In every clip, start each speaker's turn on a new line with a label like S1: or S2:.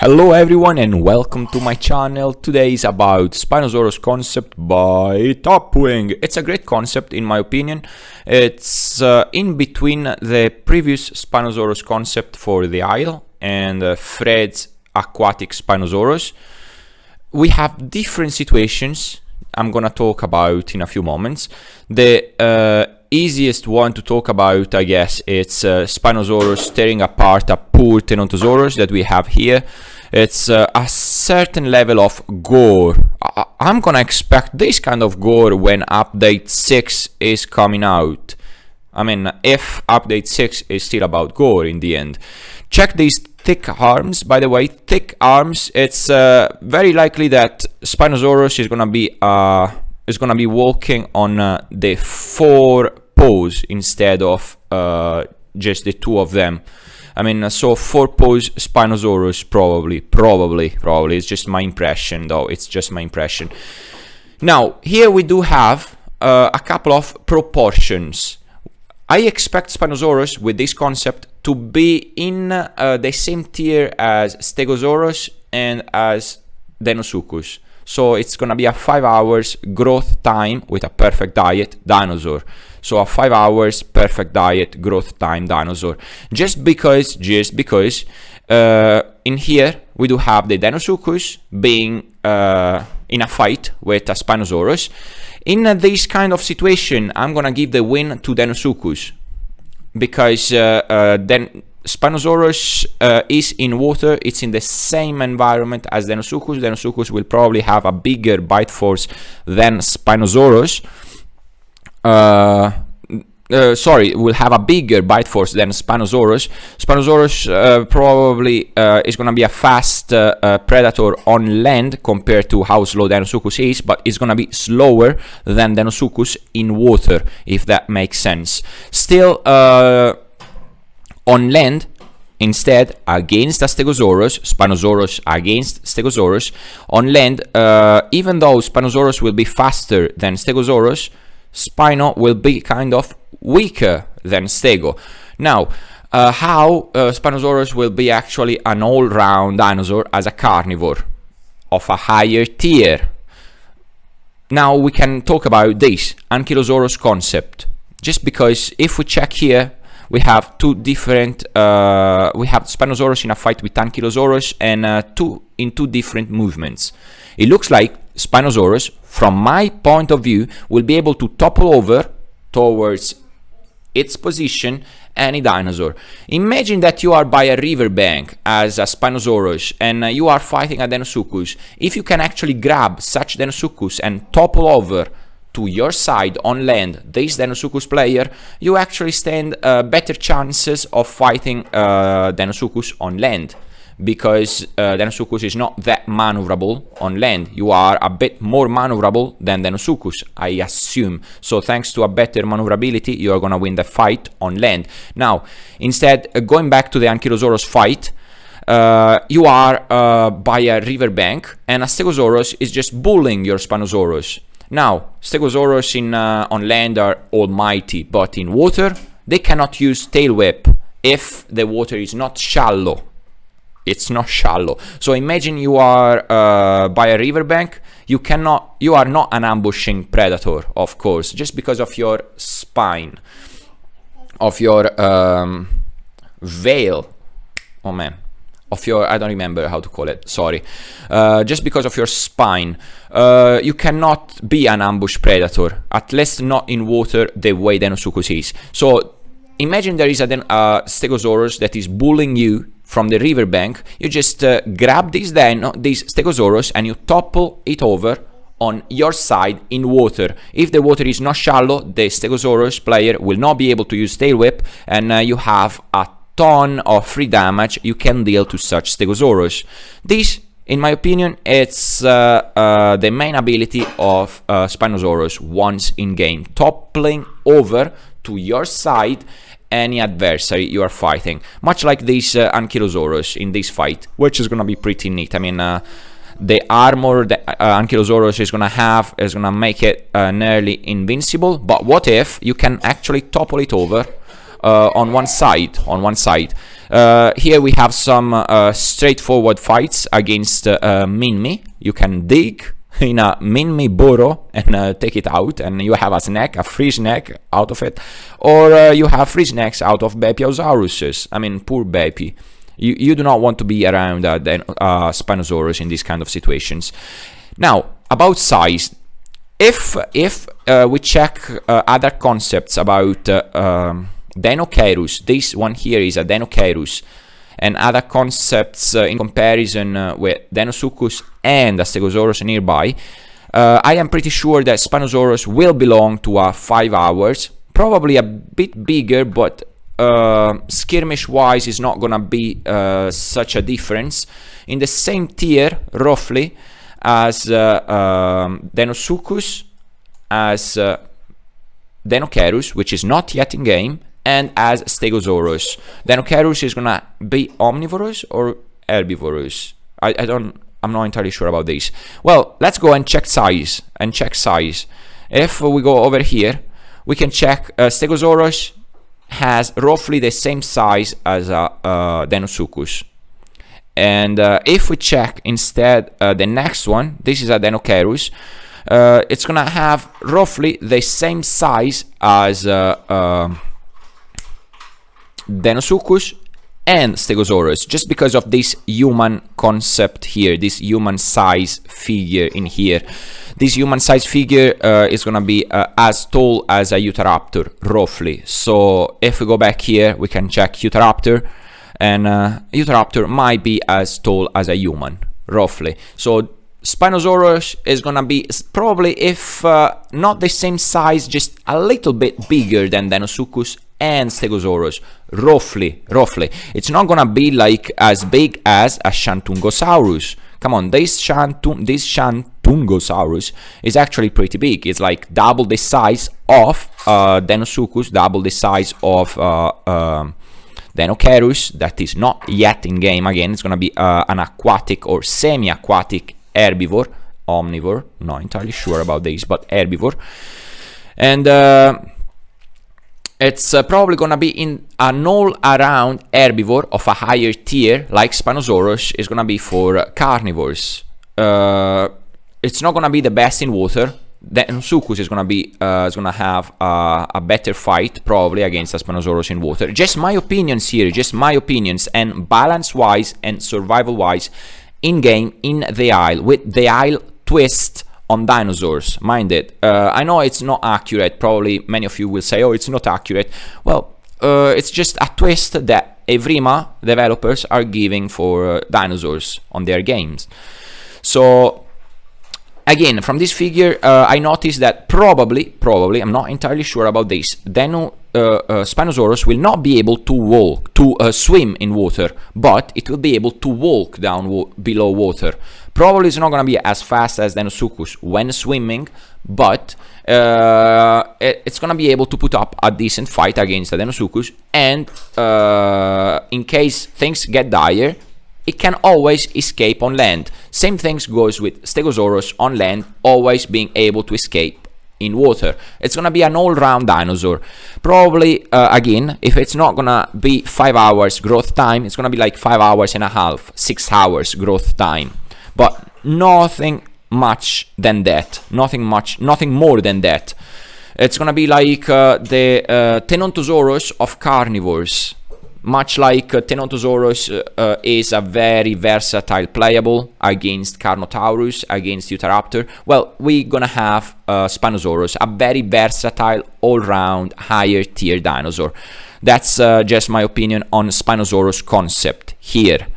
S1: Hello everyone and welcome to my channel. Today is about Spinosaurus concept by Tapwing. It's a great concept in my opinion. It's in between the previous Spinosaurus concept for the Isle and Fred's aquatic Spinosaurus. We have different situations I'm gonna talk about in a few moments. The easiest one to talk about, I guess, it's Spinosaurus tearing apart a poor Tenontosaurus that we have here. It's a certain level of gore. I'm gonna expect this kind of gore when update 6 is coming out. I mean, if update 6 is still about gore in the end. Check these thick arms, by the way. Thick arms, it's very likely that Spinosaurus is gonna be walking on the 4 paws instead of just the 2 of them. I mean, so 4 paws Spinosaurus probably. It's just my impression, though. It's just my impression. Now, here we do have a couple of proportions. I expect Spinosaurus with this concept to be in the same tier as Stegosaurus and as Deinosuchus. So it's gonna be a 5 hours growth time with a perfect diet dinosaur. So a 5 hours perfect diet growth time dinosaur. Just because in here we do have the Deinosuchus being in a fight with a Spinosaurus. In this kind of situation, I'm gonna give the win to Deinosuchus because then Spinosaurus is in water. It's in the same environment as Deinosuchus. Deinosuchus will probably have a bigger bite force than Spinosaurus. Will have a bigger bite force than Spinosaurus. Spinosaurus probably is going to be a fast predator on land compared to how slow Deinosuchus is, but it's going to be slower than Deinosuchus in water, if that makes sense. Still, on land, instead, against a Stegosaurus, Spinosaurus against Stegosaurus, on land, even though Spinosaurus will be faster than Stegosaurus, Spino will be kind of weaker than Stego. Now, how Spinosaurus will be actually an all-round dinosaur as a carnivore of a higher tier. Now we can talk about this Ankylosaurus concept, just because if we check here, we have two different, we have Spinosaurus in a fight with Ankylosaurus and in two different movements. It looks like Spinosaurus, from my point of view, will be able to topple over towards its position any dinosaur. Imagine that you are by a riverbank as a Spinosaurus and you are fighting a Deinosuchus. If you can actually grab such Deinosuchus and topple over to your side on land this Deinosuchus player, you actually stand better chances of fighting Deinosuchus on land, because Deinosuchus is not that maneuverable on land. You are a bit more maneuverable than Deinosuchus, I assume. So thanks to a better maneuverability, you are gonna win the fight on land. Now, instead, going back to the Ankylosaurus fight, you are by a riverbank and a Stegosaurus is just bullying your Spinosaurus. Now, Stegosaurus on land are almighty, but in water, they cannot use tail whip if the water is not shallow. It's not shallow. So imagine you are by a riverbank. You are not an ambushing predator, of course, just because of your spine, of your veil. Oh man. Of your, I don't remember how to call it, sorry. Just because of your spine, you cannot be an ambush predator, at least not in water the way Deinosuchus is. So imagine there is a Stegosaurus that is bullying you from the riverbank. You just grab this Stegosaurus and you topple it over on your side in water. If the water is not shallow, the Stegosaurus player will not be able to use tail whip, and you have a ton of free damage you can deal to such Stegosaurus. This, in my opinion, it's the main ability of Spinosaurus once in game, toppling over to your side any adversary you are fighting, much like this Ankylosaurus in this fight, which is gonna be pretty neat. I mean, the armor that Ankylosaurus is gonna have is gonna make it nearly invincible. But what if you can actually topple it over on one side? Here we have some straightforward fights against Minmi. You can dig in a Minmi burrow and take it out, and you have a snack, a free snack out of it, or you have free snacks out of Bepiosauruses. I mean, poor Bepi. You do not want to be around Spinosaurus in these kind of situations. Now, about size. If we check other concepts about Deinocheirus, this one here is a Deinocheirus, and other concepts in comparison with Deinosuchus and a Stegosaurus nearby, I am pretty sure that Spinosaurus will belong to a 5 hours, probably a bit bigger, but skirmish-wise is not gonna be such a difference. In the same tier, roughly, as Deinosuchus, as Deinocheirus, which is not yet in game, and as Stegosaurus. Deinocheirus is gonna be omnivorous or herbivorous. I'm not entirely sure about this. Well, let's go and check size. If we go over here, we can check Stegosaurus has roughly the same size as Deinosuchus. And if we check instead the next one, this is a Deinocheirus, it's gonna have roughly the same size as Deinosuchus and Stegosaurus, just because of this human concept here, this human size figure in here. This human size figure is gonna be as tall as a Utahraptor, roughly. So if we go back here, we can check Utahraptor, and Utahraptor might be as tall as a human, roughly. So Spinosaurus is gonna be probably, if not the same size, just a little bit bigger than Deinosuchus and Stegosaurus, roughly. It's not gonna be like as big as a Shantungosaurus. Come on, this Shantungosaurus is actually pretty big. It's like double the size of Deinosuchus, double the size of Deinocheirus, that is not yet in game. Again, it's gonna be an aquatic or semi-aquatic herbivore, omnivore, not entirely sure about this, but herbivore. And it's probably gonna be in an all-around herbivore of a higher tier, like Spinosaurus is gonna be for carnivores. It's not gonna be the best in water. Deinosuchus is gonna have a better fight probably against a Spinosaurus in water. Just my opinions here, and balance-wise and survival-wise in game in the Isle, with the Isle twist on dinosaurs. Mind it, I know it's not accurate. Probably many of you will say, oh, it's not accurate. Well, it's just a twist that Evrima developers are giving for dinosaurs on their games. So again, from this figure, I noticed that probably, I'm not entirely sure about this, Spinosaurus will not be able to swim in water, but it will be able to walk down below water. Probably it's not going to be as fast as Deinosuchus when swimming, but it's going to be able to put up a decent fight against the Deinosuchus, and in case things get dire, it can always escape on land. Same things goes with Stegosaurus on land, always being able to escape in water. It's gonna be an all-round dinosaur. Probably, again, if it's not gonna be 5 hours growth time, it's gonna be like 5 hours and a half, 6 hours growth time. But nothing much than that. Nothing more than that. It's gonna be like the Tenontosaurus of carnivores. Much like Tenontosaurus is a very versatile playable against Carnotaurus, against Utahraptor, well, we're gonna have Spinosaurus, a very versatile, all-round, higher tier dinosaur. That's just my opinion on Spinosaurus concept here.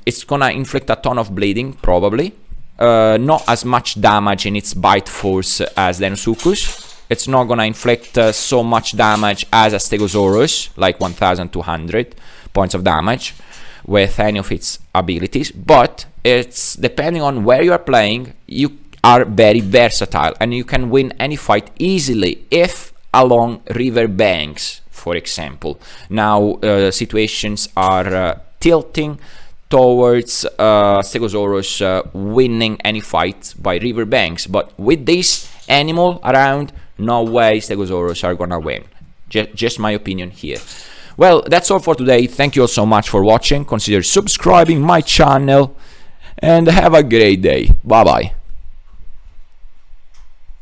S1: It's gonna inflict a ton of bleeding, probably. Not as much damage in its bite force as Deinosuchus. It's not gonna inflict so much damage as a Stegosaurus, like 1200 points of damage with any of its abilities, but it's depending on where you are playing, you are very versatile and you can win any fight easily if along river banks, for example. Now situations are tilting towards Stegosaurus winning any fight by river banks, but with this animal around, no way Stegosaurus are gonna win. Just my opinion here. Well, that's all for today. Thank you all so much for watching. Consider subscribing my channel and have a great day. Bye bye.